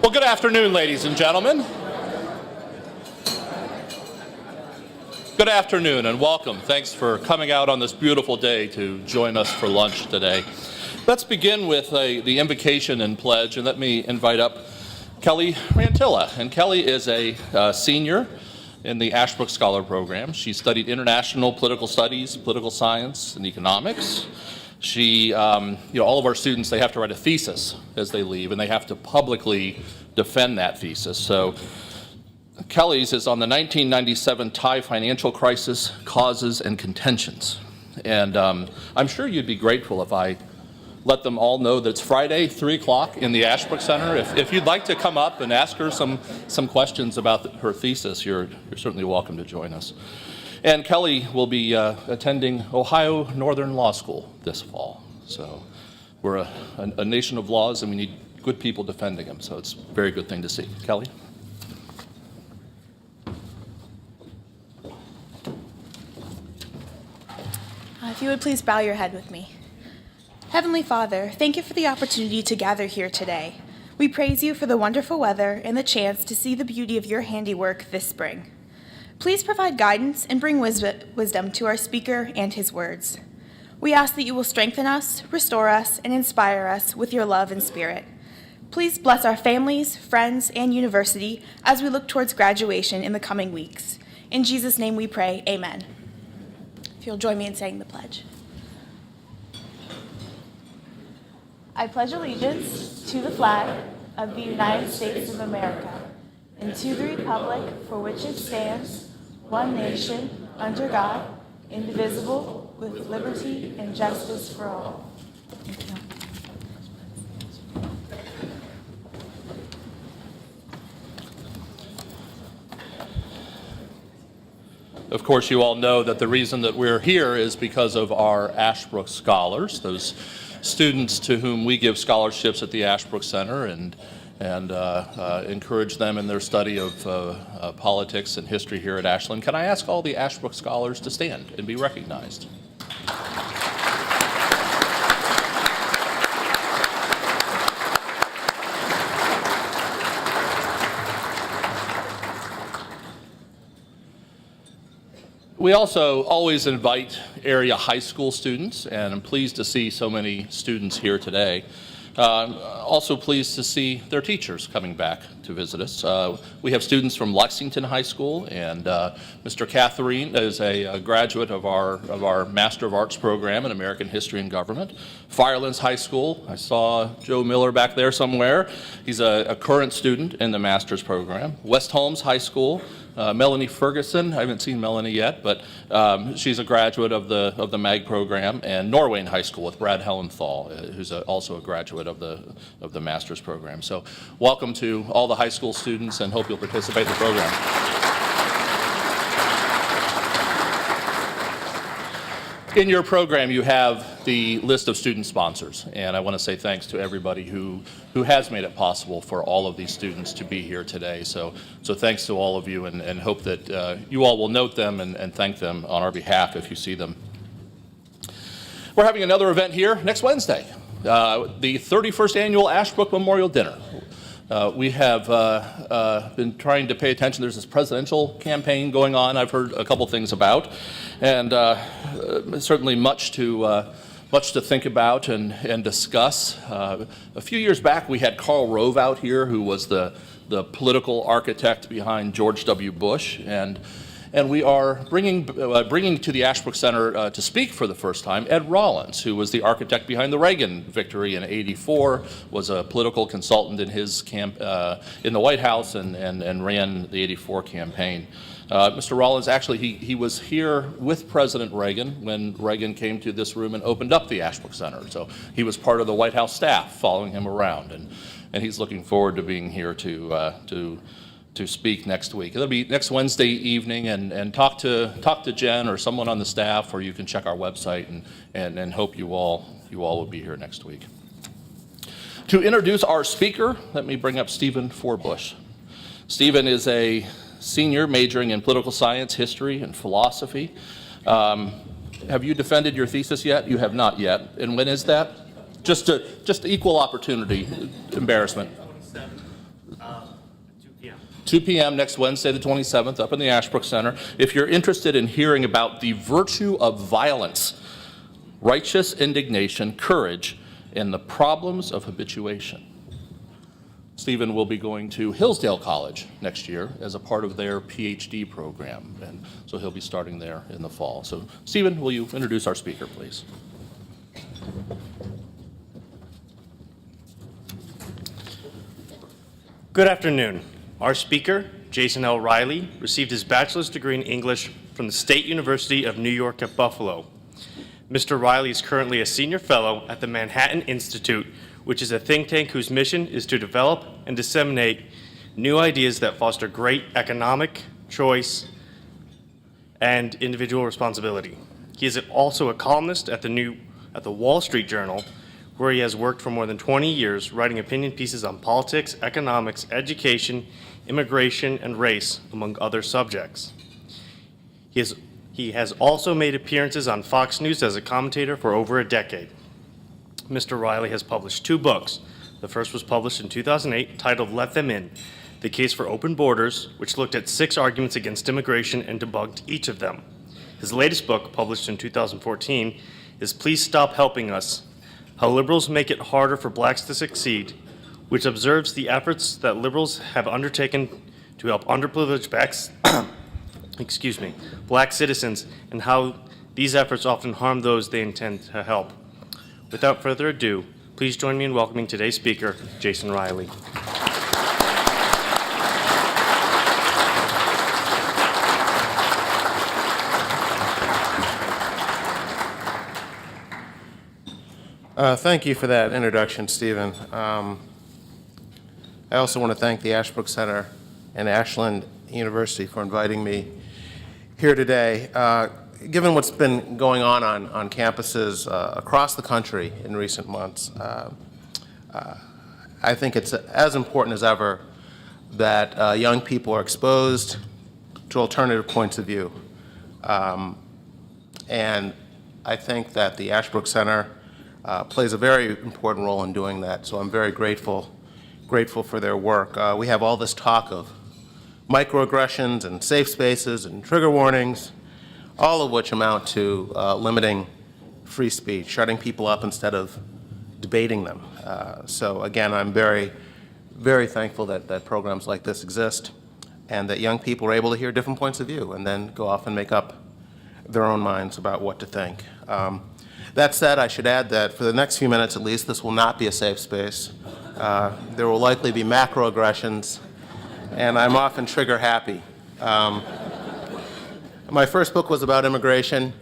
Well, good afternoon, ladies and gentlemen. Good afternoon and welcome. Thanks for coming out on this beautiful day to join us for lunch today. Let's begin with the invocation and pledge, and let me invite up Kelly Rantilla. And Kelly is a senior in the Ashbrook Scholar Program. She studied international political studies, political science, and economics. She, all of our students, they have to write a thesis as they leave, and they have to publicly defend that thesis. So Kelly's is on the 1997 Thai financial crisis, causes and contentions. And I'm sure you'd be grateful if I let them all know that it's Friday, 3 o'clock in the Ashbrook Center. If you'd like to come up and ask her some questions about her thesis, you're certainly welcome to join us. And Kelly will be attending Ohio Northern Law School this fall. So we're a nation of laws, and we need good people defending them. So it's a very good thing to see. Kelly? If you would please bow your head with me. Heavenly Father, thank you for the opportunity to gather here today. We praise you for the wonderful weather and the chance to see the beauty of your handiwork this spring. Please provide guidance and bring wisdom to our speaker and his words. We ask that you will strengthen us, restore us, and inspire us with your love and spirit. Please bless our families, friends, and university as we look towards graduation in the coming weeks. In Jesus' name we pray, amen. If you'll join me in saying the pledge. I pledge allegiance to the flag of the United States of America and to the republic for which it stands, one nation, under God, indivisible, with liberty and justice for all. Thank you. Of course, you all know that the reason that we're here is because of our Ashbrook Scholars, those students to whom we give scholarships at the Ashbrook Center and encourage them in their study of politics and history here at Ashland. Can I ask all the Ashbrook Scholars to stand and be recognized? We also always invite area high school students, and I'm pleased to see so many students here today. Also pleased to see their teachers coming back to visit us. We have students from Lexington High School, and Mr. Catherine is a graduate of our Master of Arts program in American History and Government. Firelands High School, I saw Joe Miller back there somewhere. He's a current student in the master's program. West Holmes High School, Melanie Ferguson, I haven't seen Melanie yet, but she's a graduate of the MAG program, and Norwayne High School with Brad Hellenthal, who's also a graduate of the master's program. So welcome to all the high school students, and hope you'll participate in the program. In your program, you have the list of student sponsors, and I want to say thanks to everybody who has made it possible for all of these students to be here today. So thanks to all of you, and hope that you all will note them and thank them on our behalf if you see them. We're having another event here next Wednesday, the 31st Annual Ashbrook Memorial Dinner. We have been trying to pay attention. There's this presidential campaign going on I've heard a couple things about, and certainly much to think about and discuss. A few years back, we had Karl Rove out here, who was the political architect behind George W. Bush, and we are bringing to the Ashbrook Center to speak for the first time Ed Rollins, who was the architect behind the Reagan victory in '84, was a political consultant in his camp in the White House, and ran the '84 campaign. Mr. Rollins, actually, he was here with President Reagan when Reagan came to this room and opened up the Ashbrook Center. So he was part of the White House staff following him around, and he's looking forward to being here to speak next week. It'll be next Wednesday evening, and talk to Jen or someone on the staff, or you can check our website, and hope you all will be here next week. To introduce our speaker, let me bring up Stephen Forbush. Stephen is a senior majoring in political science, history, and philosophy. Have you defended your thesis yet? You have not yet. And when is that? Just equal opportunity embarrassment. 2 p.m. next Wednesday, the 27th, up in the Ashbrook Center. If you're interested in hearing about the virtue of violence, righteous indignation, courage, and the problems of habituation. Stephen will be going to Hillsdale College next year as a part of their PhD program, and so he'll be starting there in the fall. So, Stephen, will you introduce our speaker, please? Good afternoon. Our speaker, Jason L. Riley, received his bachelor's degree in English from the State University of New York at Buffalo. Mr. Riley is currently a senior fellow at the Manhattan Institute, which is a think tank whose mission is to develop and disseminate new ideas that foster great economic choice and individual responsibility. He is also a columnist at the Wall Street Journal, where he has worked for more than 20 years, writing opinion pieces on politics, economics, education, immigration, and race, among other subjects. He has also made appearances on Fox News as a commentator for over a decade. Mr. Riley has published 2 books. The first was published in 2008, titled Let Them In, The Case for Open Borders, which looked at 6 arguments against immigration and debunked each of them. His latest book, published in 2014, is Please Stop Helping Us, How Liberals Make It Harder for Blacks to Succeed, which observes the efforts that liberals have undertaken to help underprivileged black citizens and how these efforts often harm those they intend to help. Without further ado, please join me in welcoming today's speaker, Jason Riley. Thank you for that introduction, Stephen. I also want to thank the Ashbrook Center and Ashland University for inviting me here today. Given what's been going on campuses across the country in recent months, I think it's as important as ever that young people are exposed to alternative points of view. And I think that the Ashbrook Center plays a very important role in doing that, so I'm very grateful for their work. We have all this talk of microaggressions and safe spaces and trigger warnings, all of which amount to limiting free speech, shutting people up instead of debating them. So again, I'm very, very thankful that programs like this exist and that young people are able to hear different points of view and then go off and make up their own minds about what to think. That said, I should add that for the next few minutes at least, this will not be a safe space. There will likely be macroaggressions, and I'm often trigger happy. My first book was about immigration,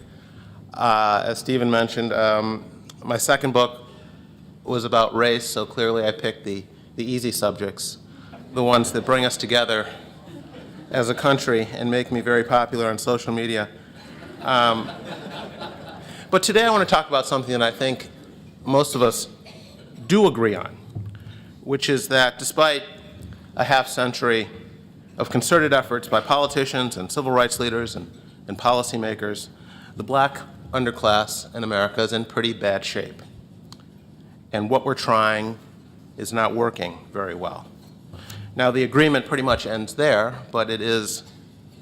as Stephen mentioned. My second book was about race, so clearly I picked the easy subjects, the ones that bring us together as a country and make me very popular on social media. But today I want to talk about something that I think most of us do agree on, which is that despite a half-century of concerted efforts by politicians and civil rights leaders and policymakers, the black underclass in America is in pretty bad shape. And what we're trying is not working very well. Now, the agreement pretty much ends there, but it is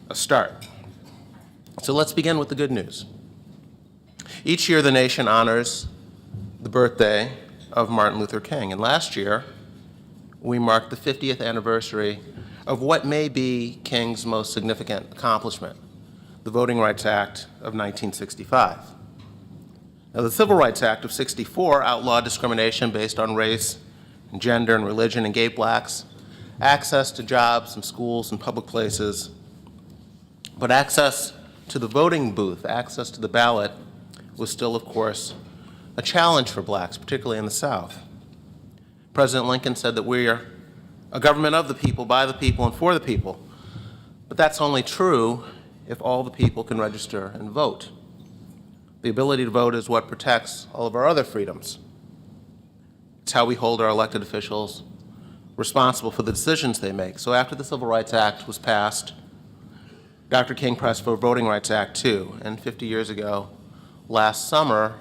a start. So let's begin with the good news. Each year, the nation honors the birthday of Martin Luther King. And last year, we marked the 50th anniversary of what may be King's most significant accomplishment, the Voting Rights Act of 1965. Now, the Civil Rights Act of '64 outlawed discrimination based on race, and gender, and religion, and gave blacks access to jobs and schools and public places. But access to the voting booth, access to the ballot, was still, of course, a challenge for blacks, particularly in the South. President Lincoln said that we are a government of the people, by the people, and for the people. But that's only true if all the people can register and vote. The ability to vote is what protects all of our other freedoms. It's how we hold our elected officials responsible for the decisions they make. So after the Civil Rights Act was passed, Dr. King pressed for a Voting Rights Act too, and 50 years ago, last summer,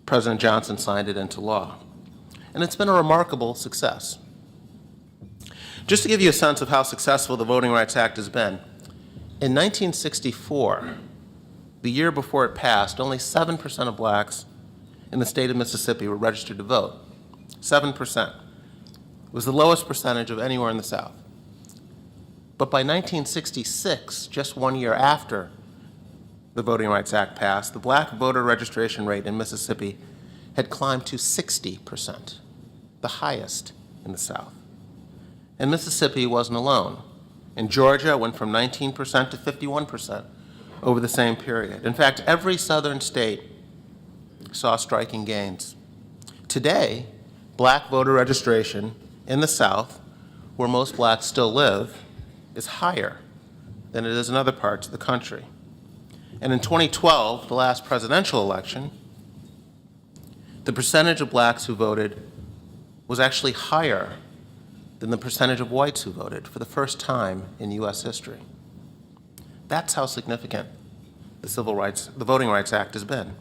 President Johnson signed it into law. And it's been a remarkable success. Just to give you a sense of how successful the Voting Rights Act has been, in 1964, the year before it passed, only 7% of blacks in the state of Mississippi were registered to vote. 7%. It was the lowest percentage of anywhere in the South. But by 1966, just 1 year after the Voting Rights Act passed, the black voter registration rate in Mississippi had climbed to 60%, the highest in the South. And Mississippi wasn't alone. In Georgia, it went from 19% to 51% over the same period. In fact, every southern state saw striking gains. Today, black voter registration in the South, where most blacks still live, is higher than it is in other parts of the country. And in 2012, the last presidential election, the percentage of blacks who voted was actually higher than the percentage of whites who voted for the first time in U.S. history. That's how significant the Voting Rights Act has been.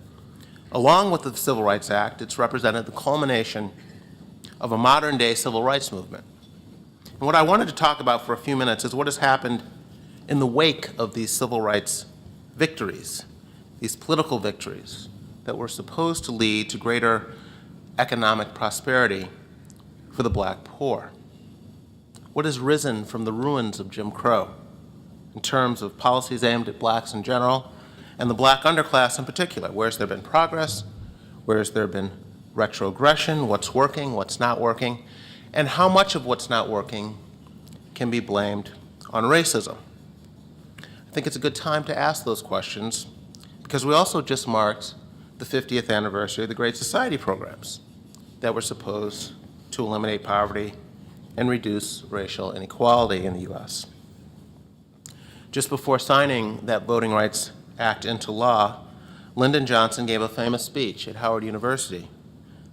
Along with the Civil Rights Act, it's represented the culmination of a modern-day civil rights movement. And what I wanted to talk about for a few minutes is what has happened in the wake of these civil rights victories, these political victories that were supposed to lead to greater economic prosperity for the black poor. What has risen from the ruins of Jim Crow in terms of policies aimed at blacks in general and the black underclass in particular? Where's there been progress? Where's there been retrogression? What's working? What's not working? And how much of what's not working can be blamed on racism? I think it's a good time to ask those questions because we also just marked the 50th anniversary of the Great Society programs that were supposed to eliminate poverty and reduce racial inequality in the U.S. Just before signing that Voting Rights Act into law, Lyndon Johnson gave a famous speech at Howard University,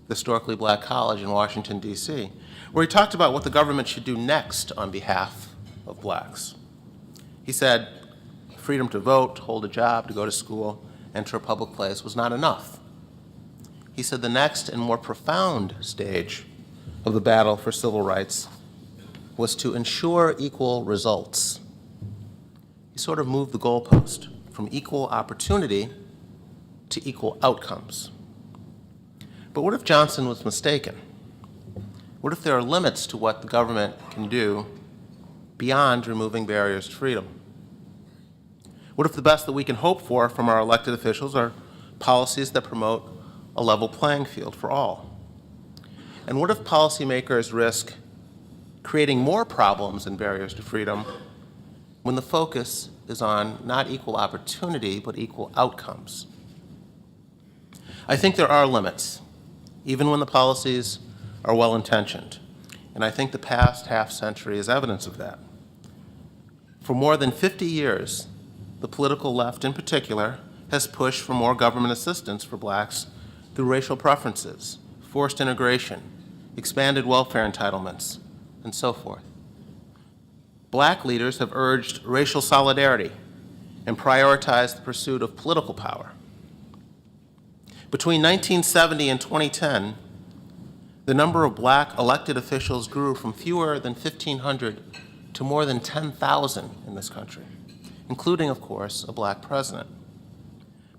the historically black college in Washington, D.C., where he talked about what the government should do next on behalf of blacks. He said, freedom to vote, to hold a job, to go to school, enter a public place was not enough. He said the next and more profound stage of the battle for civil rights was to ensure equal results. He sort of moved the goalpost from equal opportunity to equal outcomes. But what if Johnson was mistaken? What if there are limits to what the government can do beyond removing barriers to freedom? What if the best that we can hope for from our elected officials are policies that promote a level playing field for all? And what if policymakers risk creating more problems and barriers to freedom when the focus is on not equal opportunity, but equal outcomes? I think there are limits, even when the policies are well-intentioned. And I think the past half-century is evidence of that. For more than 50 years, the political left in particular has pushed for more government assistance for blacks through racial preferences, forced integration, expanded welfare entitlements, and so forth. Black leaders have urged racial solidarity and prioritized the pursuit of political power. Between 1970 and 2010, the number of black elected officials grew from fewer than 1,500 to more than 10,000 in this country, including, of course, a black president.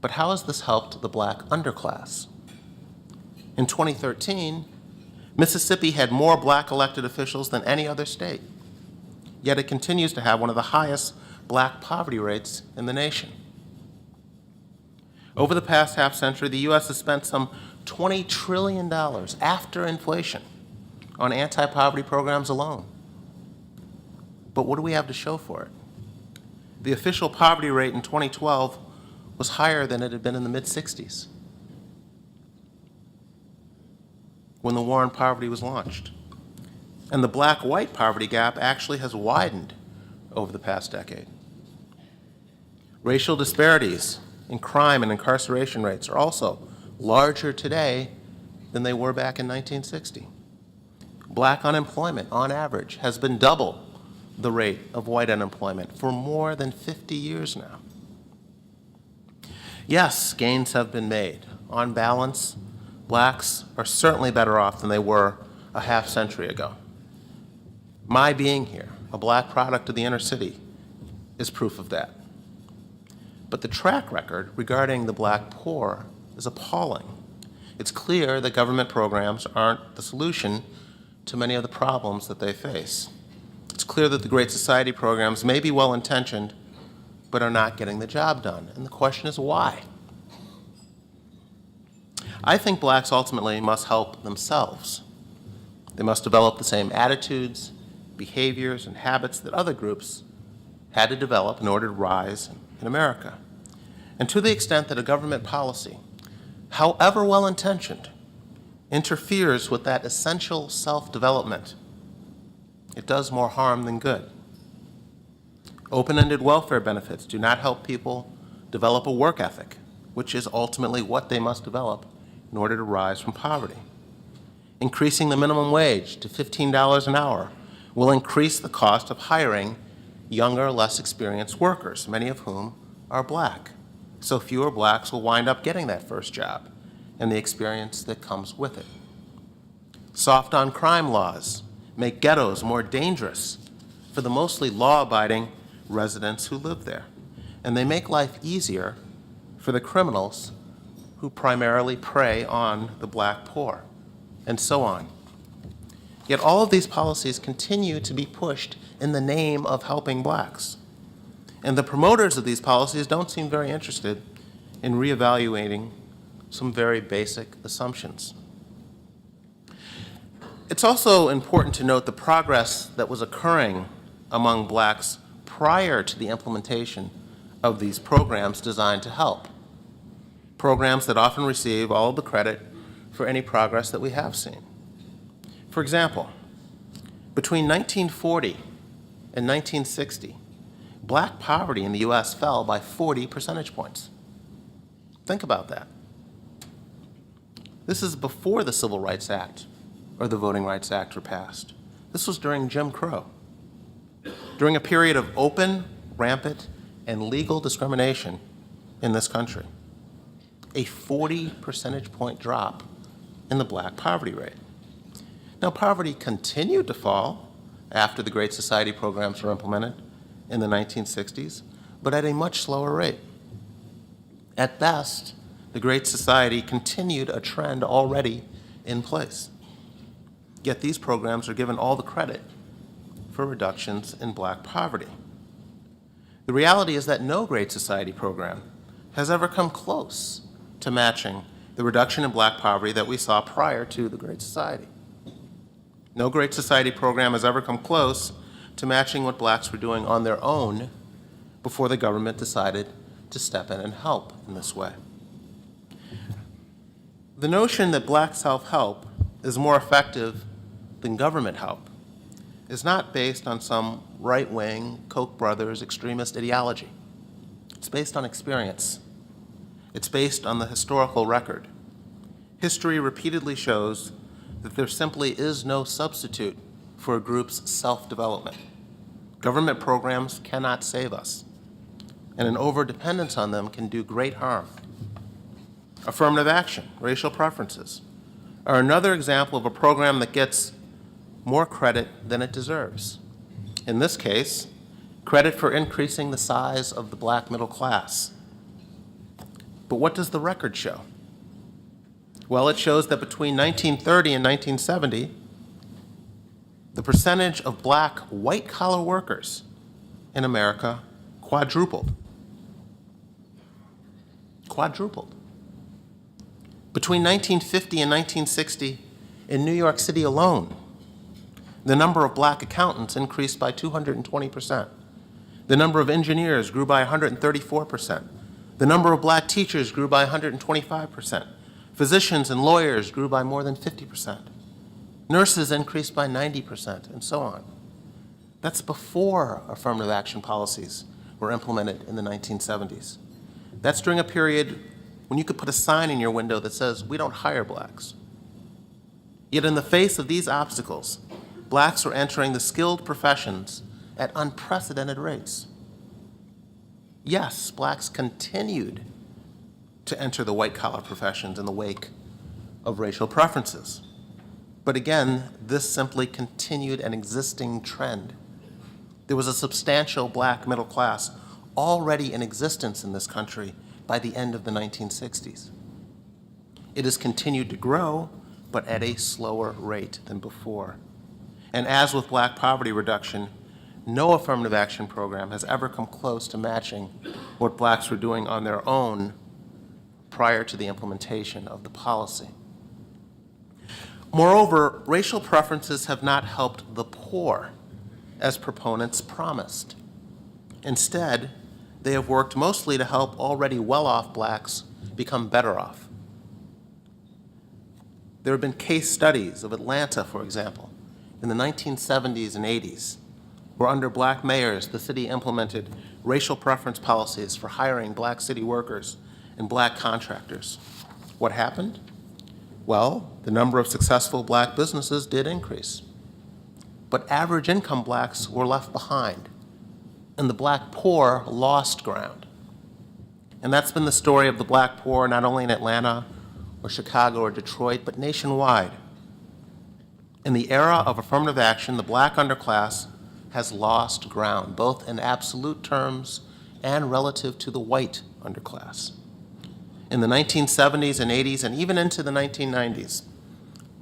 But how has this helped the black underclass? In 2013, Mississippi had more black elected officials than any other state, yet it continues to have one of the highest black poverty rates in the nation. Over the past half century, the U.S. has spent some $20 trillion after inflation on anti-poverty programs alone. But what do we have to show for it? The official poverty rate in 2012 was higher than it had been in the mid-60s when the war on poverty was launched. And the black-white poverty gap actually has widened over the past decade. Racial disparities in crime and incarceration rates are also larger today than they were back in 1960. Black unemployment, on average, has been double the rate of white unemployment for more than 50 years now. Yes, gains have been made. On balance, blacks are certainly better off than they were a half century ago. My being here, a black product of the inner city, is proof of that. But the track record regarding the black poor is appalling. It's clear that government programs aren't the solution to many of the problems that they face. It's clear that the Great Society programs may be well-intentioned, but are not getting the job done. And the question is why? I think blacks ultimately must help themselves. They must develop the same attitudes, behaviors, and habits that other groups had to develop in order to rise in America. And to the extent that a government policy, however well-intentioned, interferes with that essential self-development, it does more harm than good. Open-ended welfare benefits do not help people develop a work ethic, which is ultimately what they must develop in order to rise from poverty. Increasing the minimum wage to $15 an hour will increase the cost of hiring younger, less experienced workers, many of whom are black. So fewer blacks will wind up getting that first job and the experience that comes with it. Soft on crime laws make ghettos more dangerous for the mostly law-abiding residents who live there. And they make life easier for the criminals who primarily prey on the black poor, and so on. Yet all of these policies continue to be pushed in the name of helping blacks. And the promoters of these policies don't seem very interested in reevaluating some very basic assumptions. It's also important to note the progress that was occurring among blacks prior to the implementation of these programs designed to help. Programs that often receive all of the credit for any progress that we have seen. For example, between 1940 and 1960, black poverty in the U.S. fell by 40 percentage points. Think about that. This is before the Civil Rights Act or the Voting Rights Act were passed. This was during Jim Crow, during a period of open, rampant, and legal discrimination in this country. A 40 percentage point drop in the black poverty rate. Now, poverty continued to fall after the Great Society programs were implemented in the 1960s, but at a much slower rate. At best, the Great Society continued a trend already in place. Yet these programs are given all the credit for reductions in black poverty. The reality is that no Great Society program has ever come close to matching the reduction in black poverty that we saw prior to the Great Society. No Great Society program has ever come close to matching what blacks were doing on their own before the government decided to step in and help in this way. The notion that black self-help is more effective than government help is not based on some right-wing Koch brothers extremist ideology. It's based on experience. It's based on the historical record. History repeatedly shows that there simply is no substitute for a group's self-development. Government programs cannot save us, and an overdependence on them can do great harm. Affirmative action, racial preferences, are another example of a program that gets more credit than it deserves. In this case, credit for increasing the size of the black middle class. But what does the record show? Well, it shows that between 1930 and 1970, the percentage of black white-collar workers in America quadrupled. Quadrupled. Between 1950 and 1960, in New York City alone, the number of black accountants increased by 220%. The number of engineers grew by 134%. The number of black teachers grew by 125%. Physicians and lawyers grew by more than 50%. Nurses increased by 90%, and so on. That's before affirmative action policies were implemented in the 1970s. That's during a period when you could put a sign in your window that says, "We don't hire blacks." Yet in the face of these obstacles, blacks were entering the skilled professions at unprecedented rates. Yes, blacks continued to enter the white-collar professions in the wake of racial preferences. But again, this simply continued an existing trend. There was a substantial black middle class already in existence in this country by the end of the 1960s. It has continued to grow, but at a slower rate than before. And as with black poverty reduction, no affirmative action program has ever come close to matching what blacks were doing on their own prior to the implementation of the policy. Moreover, racial preferences have not helped the poor, as proponents promised. Instead, they have worked mostly to help already well-off blacks become better off. There have been case studies of Atlanta, for example, in the 1970s and 80s, where under black mayors, the city implemented racial preference policies for hiring black city workers and black contractors. What happened? Well, the number of successful black businesses did increase. But average income blacks were left behind, and the black poor lost ground. And that's been the story of the black poor not only in Atlanta or Chicago or Detroit, but nationwide. In the era of affirmative action, the black underclass has lost ground, both in absolute terms and relative to the white underclass. In the 1970s and 80s, and even into the 1990s,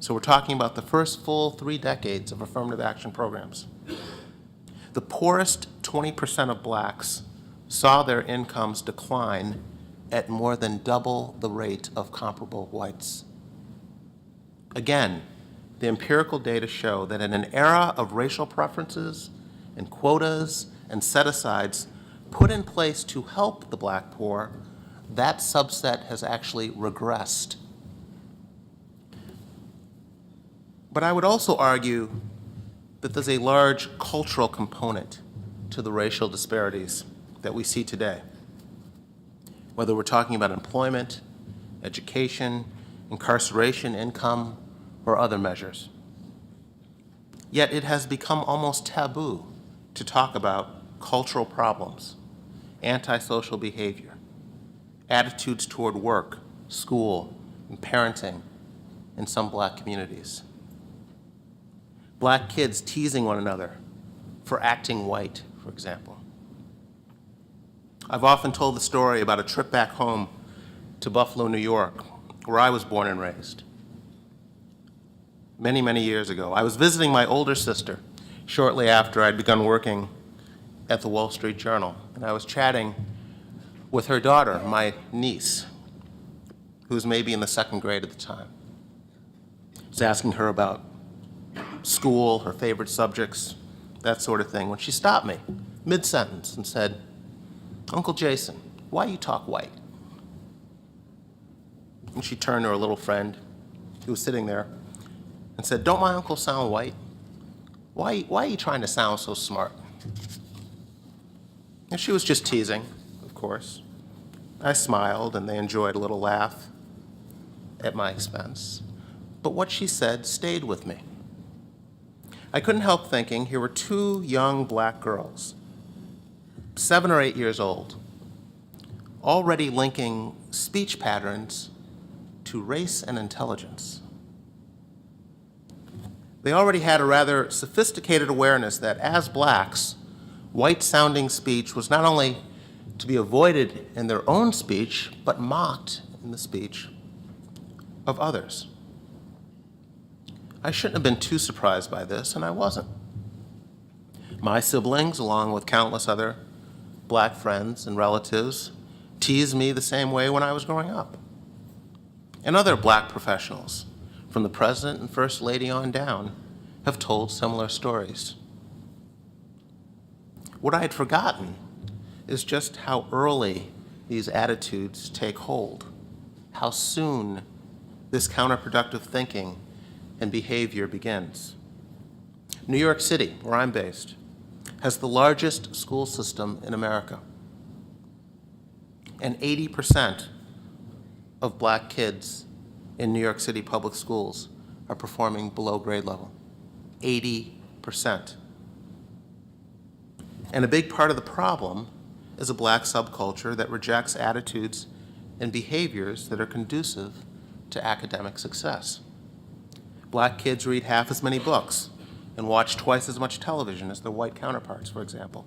so we're talking about the first full 3 decades of affirmative action programs, the poorest 20% of blacks saw their incomes decline at more than double the rate of comparable whites. Again, the empirical data show that in an era of racial preferences and quotas and set-asides put in place to help the black poor, that subset has actually regressed. But I would also argue that there's a large cultural component to the racial disparities that we see today, whether we're talking about employment, education, incarceration, income, or other measures. Yet it has become almost taboo to talk about cultural problems, antisocial behavior, attitudes toward work, school, and parenting in some black communities. Black kids teasing one another for acting white, for example. I've often told the story about a trip back home to Buffalo, New York, where I was born and raised. Many, many years ago, I was visiting my older sister shortly after I'd begun working at the Wall Street Journal, and I was chatting with her daughter, my niece, who was maybe in the 2nd grade at the time. I was asking her about school, her favorite subjects, that sort of thing, when she stopped me mid-sentence and said, "Uncle Jason, why you talk white?" And she turned to her little friend who was sitting there and said, "Don't my uncle sound white? Why are you trying to sound so smart?" And she was just teasing, of course. I smiled, and they enjoyed a little laugh at my expense. But what she said stayed with me. I couldn't help thinking here were 2 young black girls, 7 or 8 years old, already linking speech patterns to race and intelligence. They already had a rather sophisticated awareness that as blacks, white-sounding speech was not only to be avoided in their own speech, but mocked in the speech of others. I shouldn't have been too surprised by this, and I wasn't. My siblings, along with countless other black friends and relatives, teased me the same way when I was growing up. And other black professionals, from the president and first lady on down, have told similar stories. What I had forgotten is just how early these attitudes take hold, how soon this counterproductive thinking and behavior begins. New York City, where I'm based, has the largest school system in America. And 80% of black kids in New York City public schools are performing below grade level. 80%. And a big part of the problem is a black subculture that rejects attitudes and behaviors that are conducive to academic success. Black kids read half as many books and watch twice as much television as their white counterparts, for example.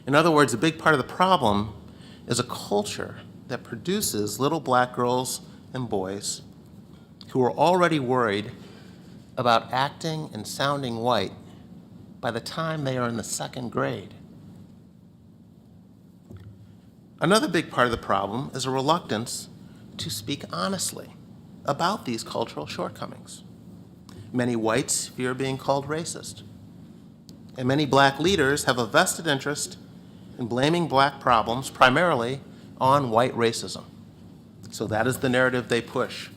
In other words, a big part of the problem is a culture that produces little black girls and boys who are already worried about acting and sounding white by the time they are in the second grade. Another big part of the problem is a reluctance to speak honestly about these cultural shortcomings. Many whites fear being called racist, and many black leaders have a vested interest in blaming black problems primarily on white racism. So that is the narrative they push,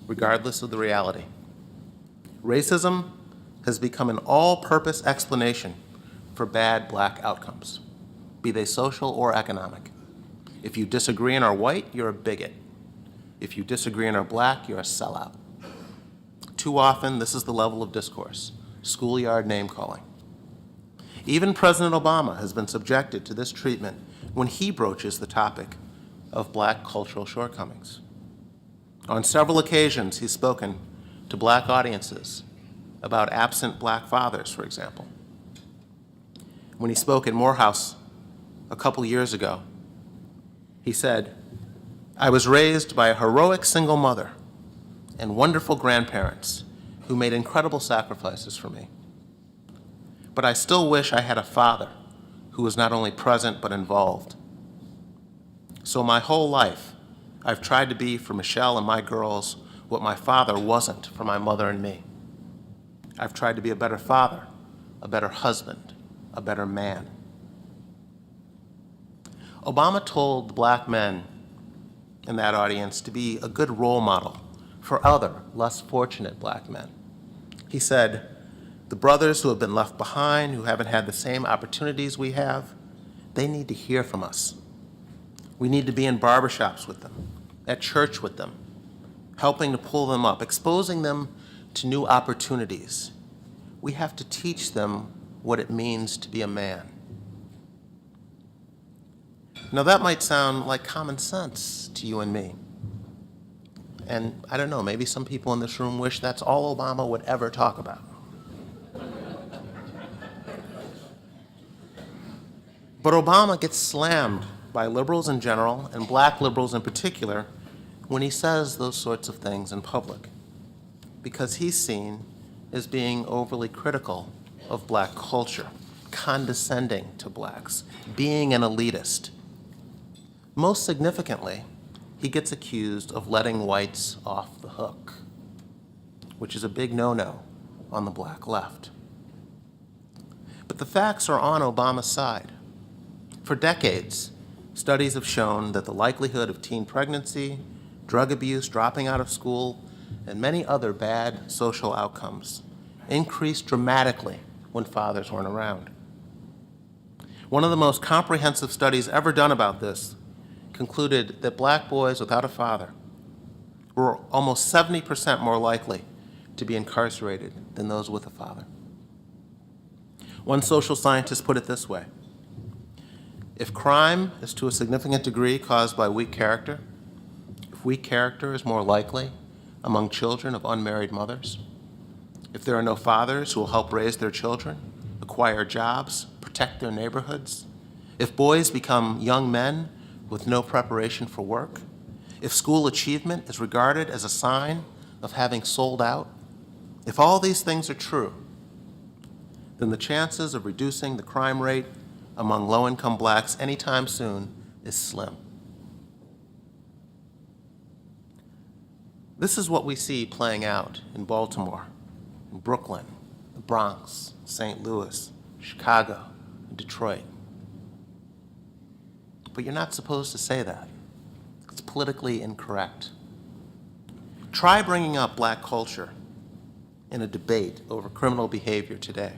regardless of the reality. Racism has become an all-purpose explanation for bad black outcomes, be they social or economic. If you disagree and are white, you're a bigot. If you disagree and are black, you're a sellout. Too often, this is the level of discourse, schoolyard name-calling. Even President Obama has been subjected to this treatment when he broaches the topic of black cultural shortcomings. On several occasions, he's spoken to black audiences about absent black fathers, for example. When he spoke at Morehouse a couple years ago, he said, "I was raised by a heroic single mother and wonderful grandparents who made incredible sacrifices for me. But I still wish I had a father who was not only present but involved. So my whole life, I've tried to be for Michelle and my girls what my father wasn't for my mother and me. I've tried to be a better father, a better husband, a better man." Obama told black men in that audience to be a good role model for other, less fortunate black men. He said, "The brothers who have been left behind, who haven't had the same opportunities we have, they need to hear from us. We need to be in barbershops with them, at church with them, helping to pull them up, exposing them to new opportunities. We have to teach them what it means to be a man." Now that might sound like common sense to you and me. And I don't know, maybe some people in this room wish that's all Obama would ever talk about. But Obama gets slammed by liberals in general and black liberals in particular when he says those sorts of things in public, because he's seen as being overly critical of black culture, condescending to blacks, being an elitist. Most significantly, he gets accused of letting whites off the hook, which is a big no-no on the black left. But the facts are on Obama's side. For decades, studies have shown that the likelihood of teen pregnancy, drug abuse, dropping out of school, and many other bad social outcomes increased dramatically when fathers weren't around. One of the most comprehensive studies ever done about this concluded that black boys without a father were almost 70% more likely to be incarcerated than those with a father. One social scientist put it this way: if crime is to a significant degree caused by weak character, if weak character is more likely among children of unmarried mothers, if there are no fathers who will help raise their children, acquire jobs, protect their neighborhoods, if boys become young men with no preparation for work, if school achievement is regarded as a sign of having sold out, if all these things are true, then the chances of reducing the crime rate among low-income blacks anytime soon is slim. This is what we see playing out in Baltimore, in Brooklyn, the Bronx, St. Louis, Chicago, and Detroit. But you're not supposed to say that. It's politically incorrect. Try bringing up black culture in a debate over criminal behavior today.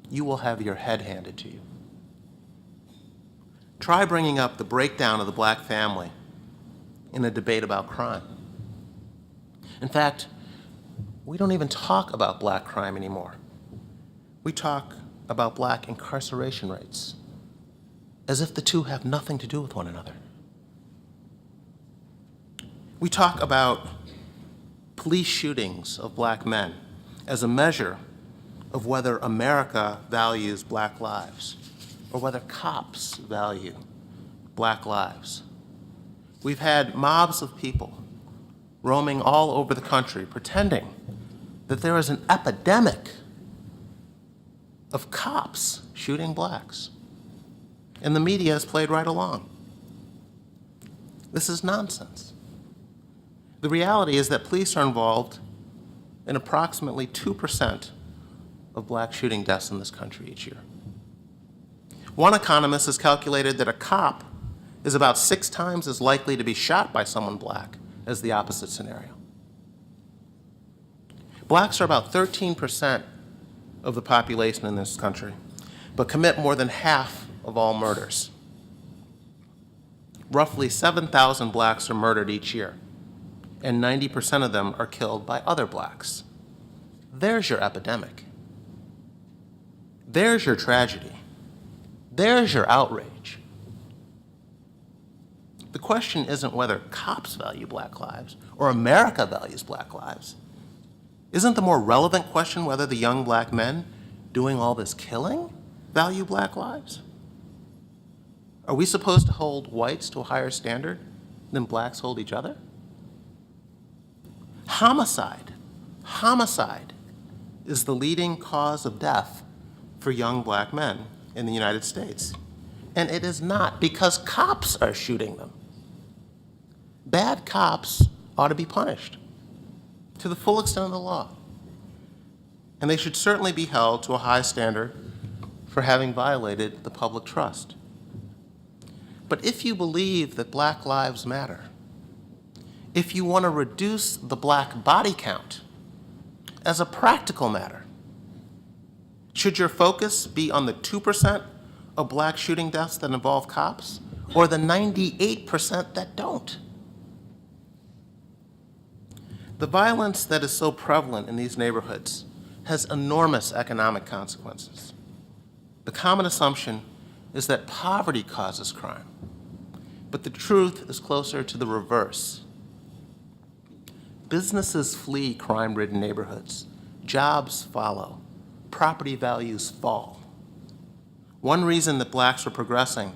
You will have your head handed to you. Try bringing up the breakdown of the black family in a debate about crime. In fact, we don't even talk about black crime anymore. We talk about black incarceration rates, as if the two have nothing to do with one another. We talk about police shootings of black men as a measure of whether America values black lives or whether cops value black lives. We've had mobs of people roaming all over the country pretending that there is an epidemic of cops shooting blacks. And the media has played right along. This is nonsense. The reality is that police are involved in approximately 2% of black shooting deaths in this country each year. One economist has calculated that a cop is about 6 times as likely to be shot by someone black as the opposite scenario. Blacks are about 13% of the population in this country, but commit more than half of all murders. Roughly 7,000 blacks are murdered each year, and 90% of them are killed by other blacks. There's your epidemic. There's your tragedy. There's your outrage. The question isn't whether cops value black lives or America values black lives. Isn't the more relevant question whether the young black men doing all this killing value black lives? Are we supposed to hold whites to a higher standard than blacks hold each other? Homicide is the leading cause of death for young black men in the United States. And it is not because cops are shooting them. Bad cops ought to be punished to the full extent of the law. And they should certainly be held to a high standard for having violated the public trust. But if you believe that black lives matter, if you want to reduce the black body count as a practical matter, should your focus be on the 2% of black shooting deaths that involve cops or the 98% that don't? The violence that is so prevalent in these neighborhoods has enormous economic consequences. The common assumption is that poverty causes crime, but the truth is closer to the reverse. Businesses flee crime-ridden neighborhoods. Jobs follow. Property values fall. One reason that blacks are progressing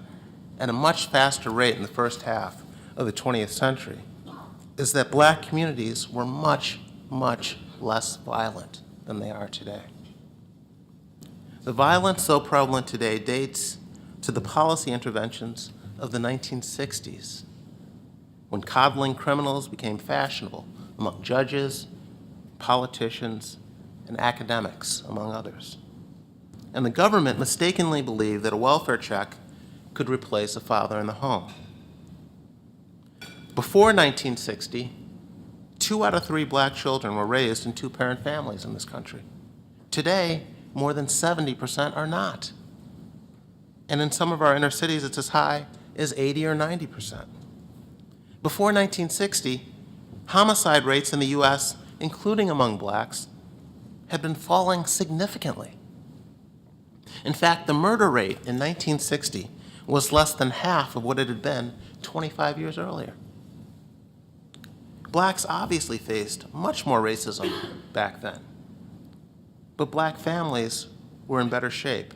at a much faster rate in the first half of the 20th century is that black communities were much, much less violent than they are today. The violence so prevalent today dates to the policy interventions of the 1960s, when coddling criminals became fashionable among judges, politicians, and academics, among others. And the government mistakenly believed that a welfare check could replace a father in the home. Before 1960, 2 out of 3 black children were raised in 2-parent families in this country. Today, more than 70% are not. And in some of our inner cities, it's as high as 80 or 90%. Before 1960, homicide rates in the U.S., including among blacks, had been falling significantly. In fact, the murder rate in 1960 was less than half of what it had been 25 years earlier. Blacks obviously faced much more racism back then, but black families were in better shape,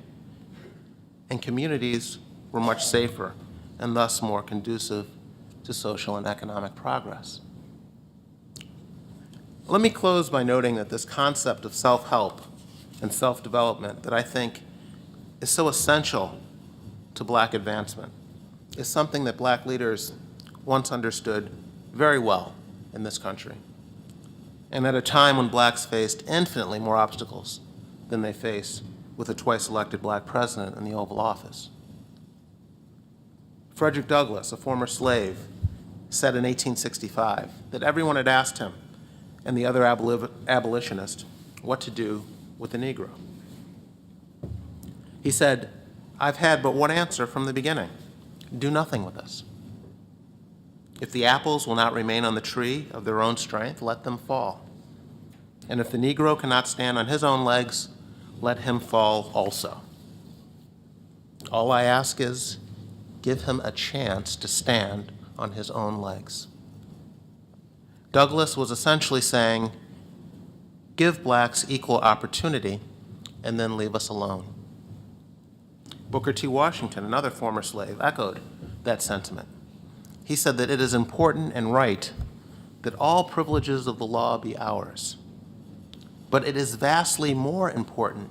and communities were much safer and thus more conducive to social and economic progress. Let me close by noting that this concept of self-help and self-development that I think is so essential to black advancement is something that black leaders once understood very well in this country, and at a time when blacks faced infinitely more obstacles than they face with a twice-elected black president in the Oval Office. Frederick Douglass, a former slave, said in 1865 that everyone had asked him and the other abolitionists what to do with the Negro. He said, "I've had but one answer from the beginning: do nothing with us. If the apples will not remain on the tree of their own strength, let them fall. And if the Negro cannot stand on his own legs, let him fall also. All I ask is, give him a chance to stand on his own legs." Douglass was essentially saying, give blacks equal opportunity and then leave us alone. Booker T. Washington, another former slave, echoed that sentiment. He said that it is important and right that all privileges of the law be ours, but it is vastly more important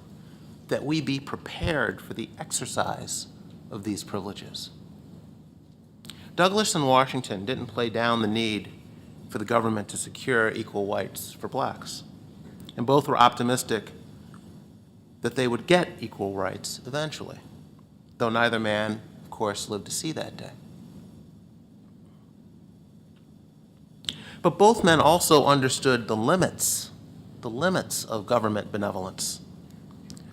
that we be prepared for the exercise of these privileges. Douglass and Washington didn't play down the need for the government to secure equal rights for blacks, and both were optimistic that they would get equal rights eventually, though neither man, of course, lived to see that day. But both men also understood the limits of government benevolence.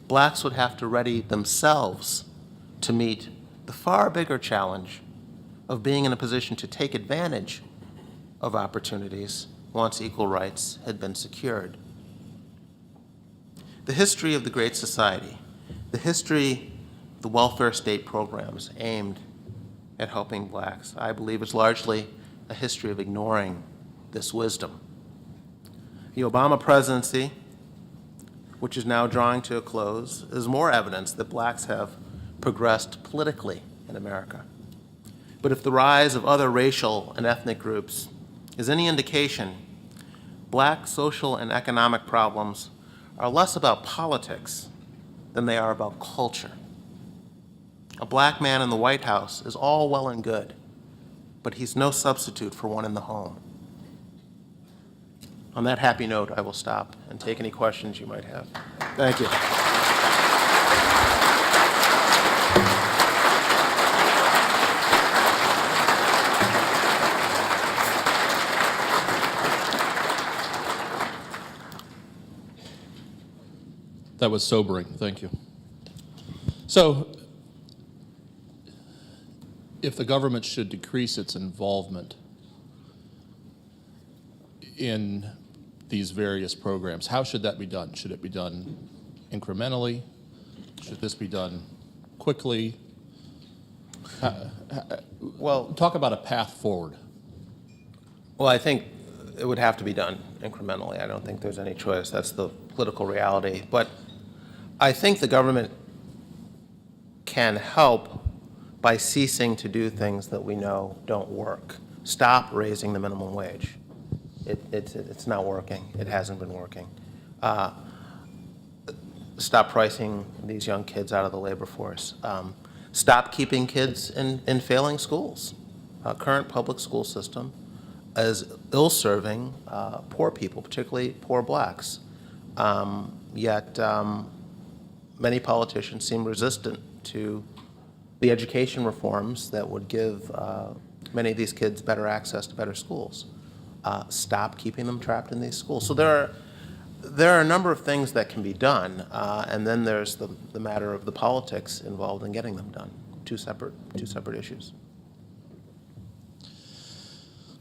Blacks would have to ready themselves to meet the far bigger challenge of being in a position to take advantage of opportunities once equal rights had been secured. The history of the Great Society, the history of the welfare state programs aimed at helping blacks, I believe is largely a history of ignoring this wisdom. The Obama presidency, which is now drawing to a close, is more evidence that blacks have progressed politically in America. But if the rise of other racial and ethnic groups is any indication, black social and economic problems are less about politics than they are about culture. A black man in the White House is all well and good, but he's no substitute for one in the home. On that happy note, I will stop and take any questions you might have. Thank you. That was sobering. Thank you. So, if the government should decrease its involvement in these various programs, how should that be done? Should it be done incrementally? Should this be done quickly? Well, Talk about a path forward. Well, I think it would have to be done incrementally. I don't think there's any choice. That's the political reality. But I think the government can help by ceasing to do things that we know don't work. Stop raising the minimum wage. It's not working. It hasn't been working. Stop pricing these young kids out of the labor force. Stop keeping kids in failing schools. Current public school system is ill-serving poor people, particularly poor blacks. Yet many politicians seem resistant to the education reforms that would give many of these kids better access to better schools. Stop keeping them trapped in these schools. So there are a number of things that can be done, and then there's the matter of the politics involved in getting them done. Two separate issues.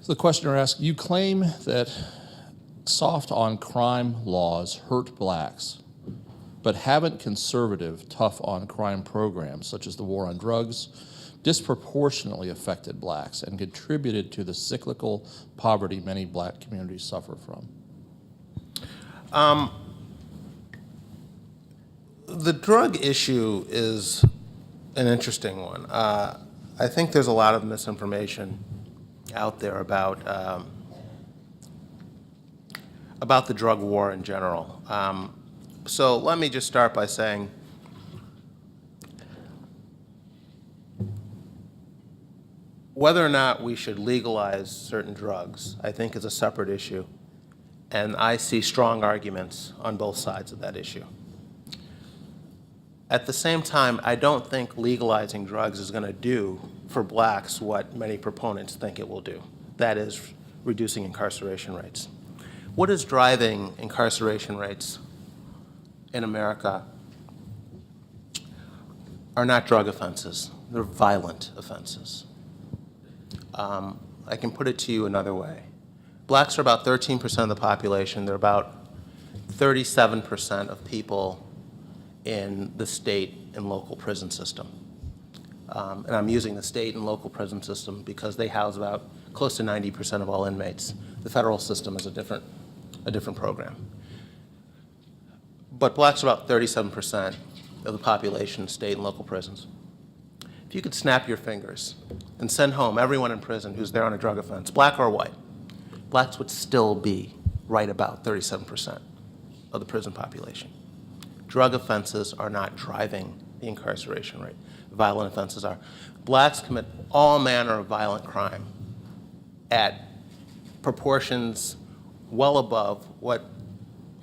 So the questioner asks, you claim that soft on crime laws hurt blacks, but haven't conservative, tough on crime programs, such as the war on drugs, disproportionately affected blacks and contributed to the cyclical poverty many black communities suffer from? The drug issue is an interesting one. I think there's a lot of misinformation out there about the drug war in general. So let me just start by saying whether or not we should legalize certain drugs, I think, is a separate issue, and I see strong arguments on both sides of that issue. At the same time, I don't think legalizing drugs is going to do for blacks what many proponents think it will do. That is, reducing incarceration rates. What is driving incarceration rates in America are not drug offenses. They're violent offenses. I can put it to you another way. Blacks are about 13% of the population. They're about 37% of people in the state and local prison system. And I'm using the state and local prison system because they house about close to 90% of all inmates. The federal system is a different program. But blacks are about 37% of the population in state and local prisons. If you could snap your fingers and send home everyone in prison who's there on a drug offense, black or white, blacks would still be right about 37% of the prison population. Drug offenses are not driving the incarceration rate. Violent offenses are. Blacks commit all manner of violent crime at proportions well above what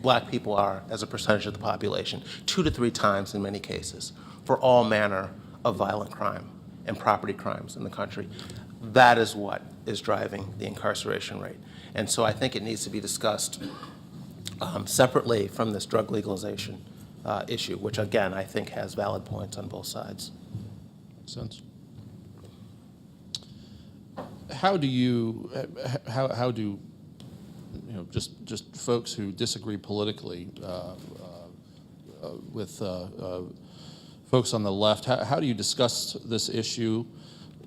black people are as a percentage of the population, 2 to 3 times in many cases, for all manner of violent crime and property crimes in the country. That is what is driving the incarceration rate. And so I think it needs to be discussed separately from this drug legalization issue, which again I think has valid points on both sides. Makes sense. How do you, how do, you know, just folks who disagree politically with folks on the left, how do you discuss this issue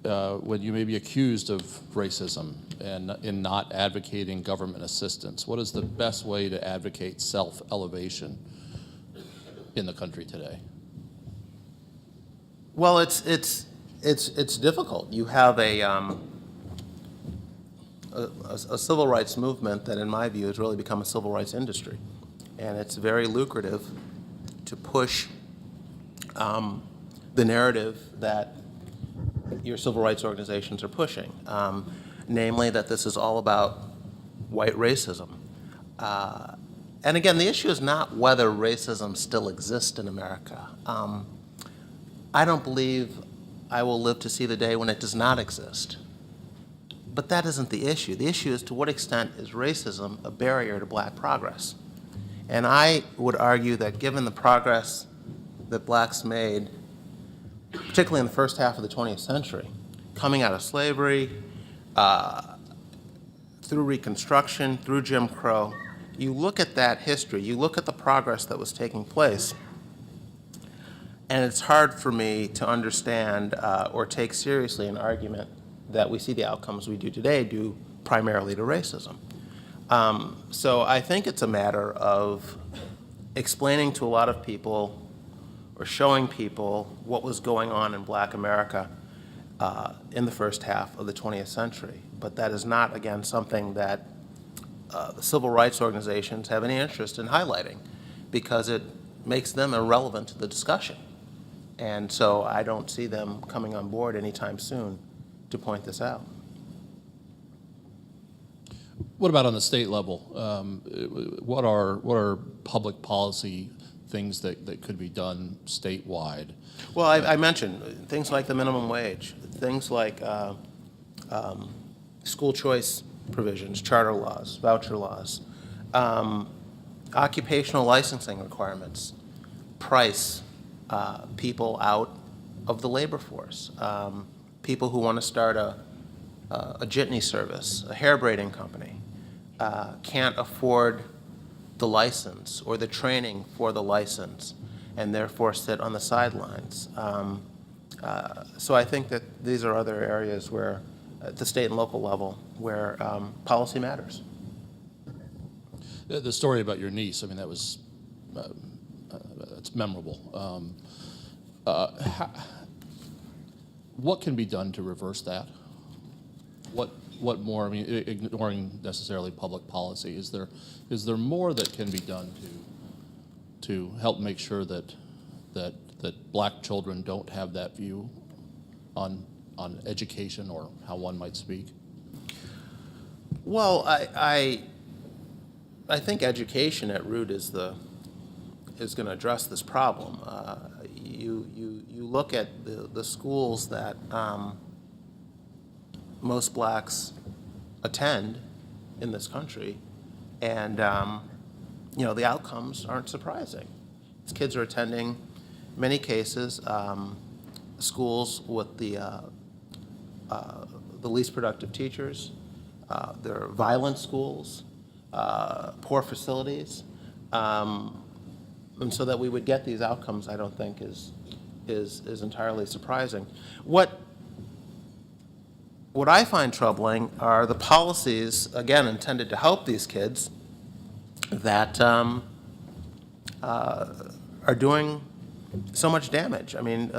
when you may be accused of racism and in not advocating government assistance? What is the best way to advocate self-elevation in the country today? Well, it's difficult. You have a civil rights movement that, in my view, has really become a civil rights industry, and it's very lucrative to push the narrative that your civil rights organizations are pushing, namely that this is all about white racism. And again, the issue is not whether racism still exists in America. I don't believe I will live to see the day when it does not exist. But that isn't the issue. The issue is to what extent is racism a barrier to black progress? And I would argue that given the progress that blacks made, particularly in the first half of the 20th century, coming out of slavery, through Reconstruction, through Jim Crow, you look at that history, you look at the progress that was taking place, and it's hard for me to understand or take seriously an argument that we see the outcomes we do today due primarily to racism. So I think it's a matter of explaining to a lot of people or showing people what was going on in black America in the first half of the 20th century. But that is not, again, something that the civil rights organizations have any interest in highlighting because it makes them irrelevant to the discussion. And so I don't see them coming on board anytime soon to point this out. What about on the state level? What are public policy things that could be done statewide? Well, I mentioned things like the minimum wage, things like school choice provisions, charter laws, voucher laws, occupational licensing requirements, price people out of the labor force. People who want to start a jitney service, a hair braiding company, can't afford the license or the training for the license and therefore sit on the sidelines. So I think that these are other areas where, at the state and local level, where policy matters. The story about your niece, I mean, that was, that's memorable. What can be done to reverse that? What more? I mean, ignoring necessarily public policy, is there more that can be done to help make sure that black children don't have that view on education or how one might speak? Well, I think education at root is going to address this problem. You look at the schools that most blacks attend in this country, and the outcomes aren't surprising. These kids are attending, in many cases, schools with the least productive teachers. They're violent schools, poor facilities, and so that we would get these outcomes, I don't think is entirely surprising. What What I find troubling are the policies, again, intended to help these kids that are doing so much damage. I mean,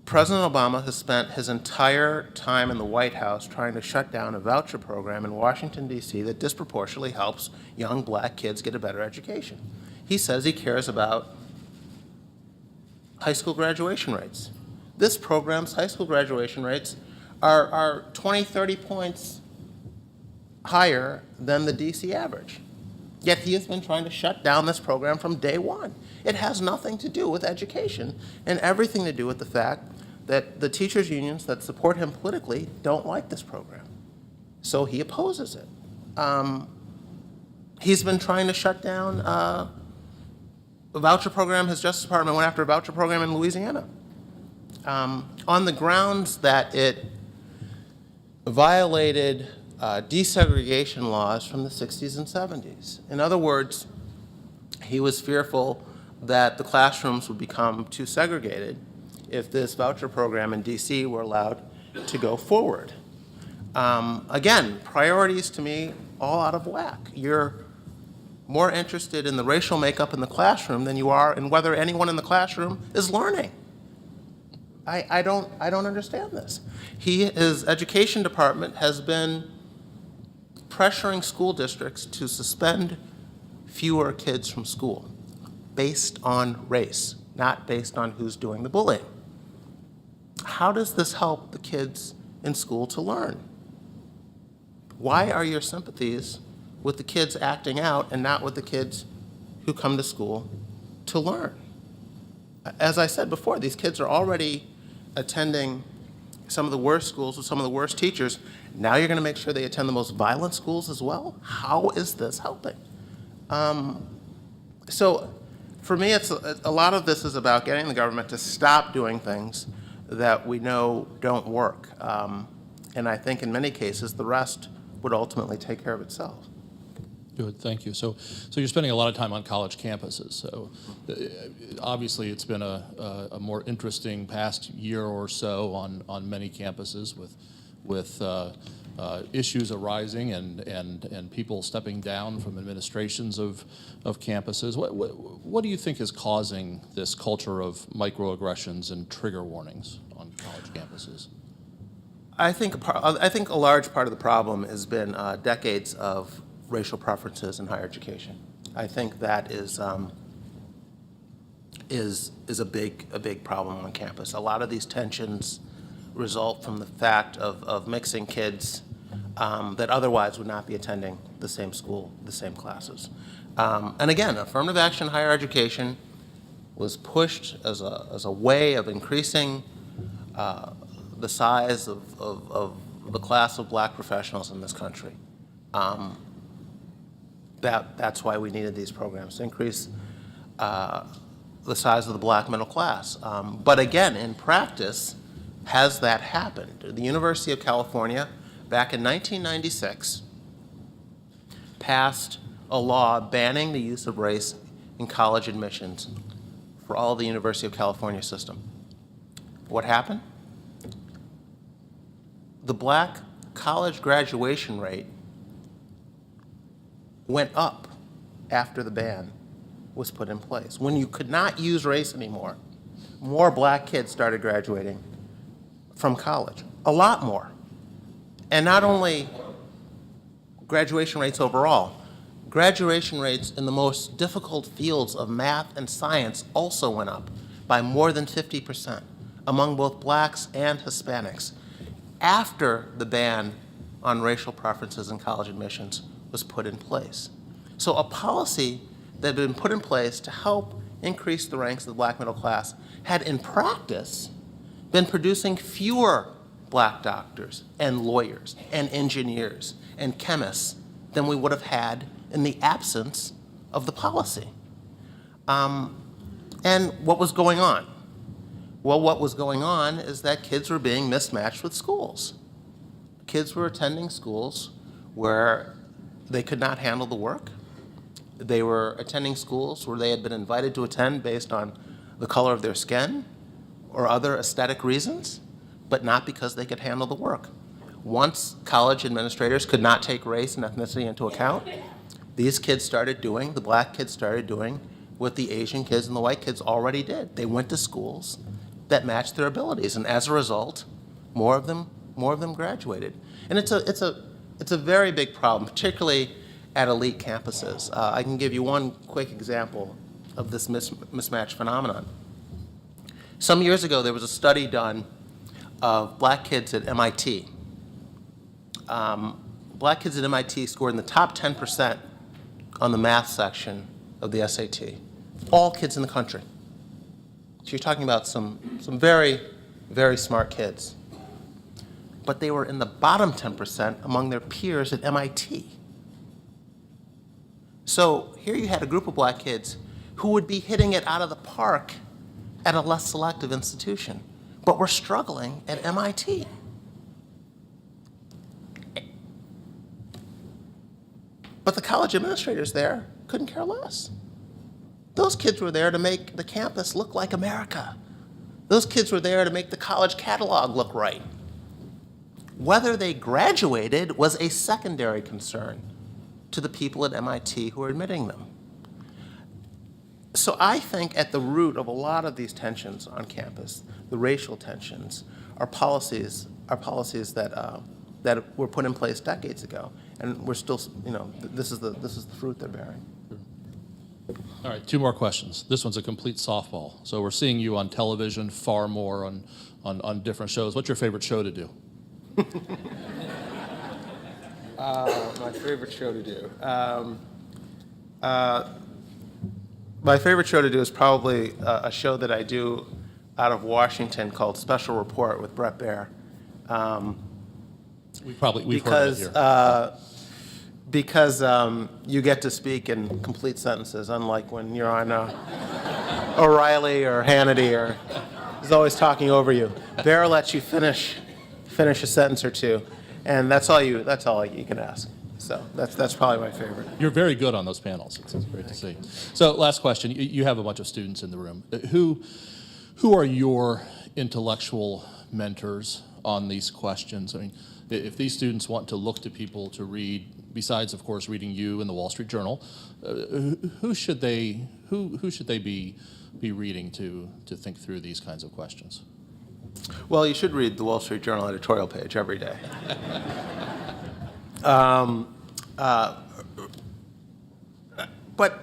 President Obama has spent his entire time in the White House trying to shut down a voucher program in Washington, D.C. that disproportionately helps young black kids get a better education. He says he cares about high school graduation rates. This program's high school graduation rates are 20, 30 points higher than the D.C. average. Yet he has been trying to shut down this program from day one. It has nothing to do with education and everything to do with the fact that the teachers' unions that support him politically don't like this program. So he opposes it. He's been trying to shut down a voucher program. His Justice Department went after a voucher program in Louisiana on the grounds that it violated desegregation laws from the 60s and 70s. In other words, he was fearful that the classrooms would become too segregated if this voucher program in DC were allowed to go forward. Again, priorities to me all out of whack. You're more interested in the racial makeup in the classroom than you are in whether anyone in the classroom is learning. I don't understand this. His education department has been pressuring school districts to suspend fewer kids from school based on race, not based on who's doing the bullying. How does this help the kids in school to learn? Why are your sympathies with the kids acting out and not with the kids who come to school to learn? As I said before, these kids are already attending some of the worst schools with some of the worst teachers. Now you're going to make sure they attend the most violent schools as well? How is this helping? So for me, a lot of this is about getting the government to stop doing things that we know don't work. And I think in many cases, the rest would ultimately take care of itself. Good, thank you. So you're spending a lot of time on college campuses. So obviously it's been a more interesting past year or so on many campuses with issues arising and people stepping down from administrations of campuses. What do you think is causing this culture of microaggressions and trigger warnings on college campuses? I think a large part of the problem has been decades of racial preferences in higher education. I think that is a big problem on campus. A lot of these tensions result from the fact of mixing kids that otherwise would not be attending the same school, the same classes. And again, affirmative action in higher education was pushed as a way of increasing the size of the class of black professionals in this country. That's why we needed these programs, to increase the size of the black middle class. But again, in practice, has that happened? The University of California, back in 1996, passed a law banning the use of race in college admissions for all of the University of California system. What happened? The black college graduation rate went up after the ban was put in place. When you could not use race anymore, more black kids started graduating from college, a lot more. And not only graduation rates overall, graduation rates in the most difficult fields of math and science also went up by more than 50% among both blacks and Hispanics after the ban on racial preferences in college admissions was put in place. So a policy that had been put in place to help increase the ranks of the black middle class had in practice been producing fewer black doctors and lawyers and engineers and chemists than we would have had in the absence of the policy. And what was going on? Well, what was going on is that kids were being mismatched with schools. Kids were attending schools where they could not handle the work. They were attending schools where they had been invited to attend based on the color of their skin or other aesthetic reasons. but not because they could handle the work. Once college administrators could not take race and ethnicity into account, these kids started doing, the black kids started doing what the Asian kids and the white kids already did. They went to schools that matched their abilities, and as a result, more of them graduated. And it's a very big problem, particularly at elite campuses. I can give you one quick example of this mismatch phenomenon. Some years ago, there was a study done of black kids at MIT. Black kids at MIT scored in the top 10% on the math section of the SAT. All kids in the country. So you're talking about some very, very smart kids. But they were in the bottom 10% among their peers at MIT. So here you had a group of black kids who would be hitting it out of the park at a less selective institution, but were struggling at MIT. But the college administrators there couldn't care less. Those kids were there to make the campus look like America. Those kids were there to make the college catalog look right. Whether they graduated was a secondary concern to the people at MIT who were admitting them. So I think at the root of a lot of these tensions on campus, the racial tensions, are policies that were put in place decades ago, and we're still, this is the fruit they're bearing. All right, 2 more questions. This one's a complete softball. So we're seeing you on television far more on different shows. What's your favorite show to do? My favorite show to do. My favorite show to do is probably a show that I do out of Washington called Special Report with Brett Baer. We've heard it here. Because you get to speak in complete sentences, unlike when you're on O'Reilly or Hannity, or he's always talking over you. Baer lets you finish a sentence or two, and that's all you can ask. So that's probably my favorite. You're very good on those panels. It's great to see. So last question. You have a bunch of students in the room. Who are your intellectual mentors on these questions? I mean, if these students want to look to people to read, besides, of course, reading you in the Wall Street Journal, who should they be reading to think through these kinds of questions? Well, you should read the Wall Street Journal editorial page every day. But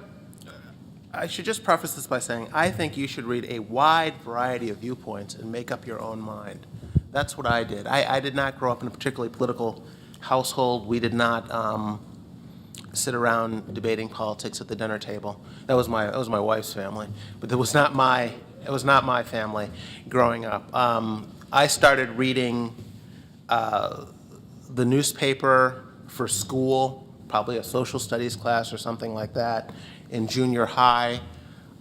I should just preface this by saying I think you should read a wide variety of viewpoints and make up your own mind. That's what I did. I did not grow up in a particularly political household. We did not sit around debating politics at the dinner table. That was my wife's family, but it was not my family growing up. I started reading the newspaper for school, probably a social studies class or something like that, in junior high.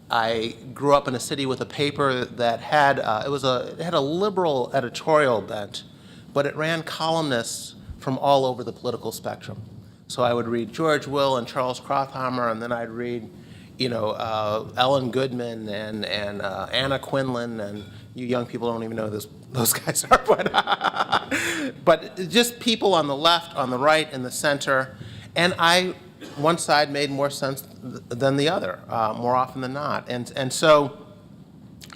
I grew up in a city with a paper that had it had a liberal editorial bent, but it ran columnists from all over the political spectrum. So I would read George Will and Charles Krauthammer, and then I'd read, Ellen Goodman and Anna Quinlan, and you young people don't even know who those guys are, but just people on the left, on the right, in the center, and one side made more sense than the other, more often than not. And so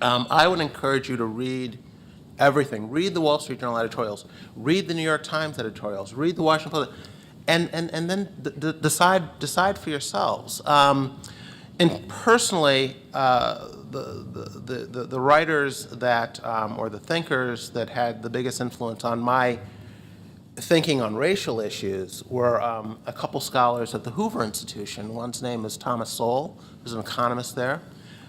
I would encourage you to read everything. Read the Wall Street Journal editorials. Read the New York Times editorials. Read the Washington Post. And then decide for yourselves. And personally, the writers that, or the thinkers that had the biggest influence on my thinking on racial issues were a couple scholars at the Hoover Institution. One's name is Thomas Sowell, who's an economist there.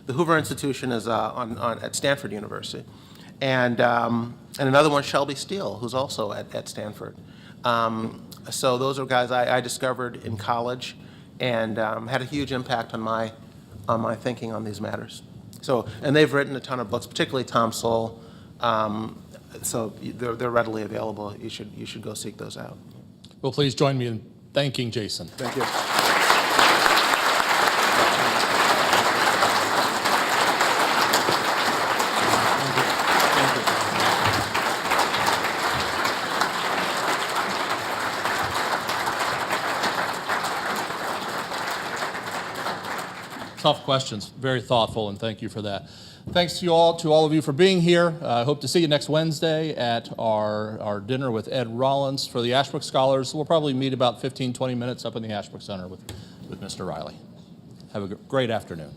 The Hoover Institution is at Stanford University. And another one, Shelby Steele, who's also at Stanford. So those are guys I discovered in college and had a huge impact on my thinking on these matters. So, and they've written a ton of books, particularly Tom Sowell. So they're readily available. You should go seek those out. Well, please join me in thanking Jason. Thank you. tough questions, very thoughtful, and thank you for that. Thanks to all of you for being here. I hope to see you next Wednesday at our dinner with Ed Rollins for the Ashbrook Scholars. We'll probably meet about 15, 20 minutes up in the Ashbrook Center with Mr. Riley. Have a great afternoon.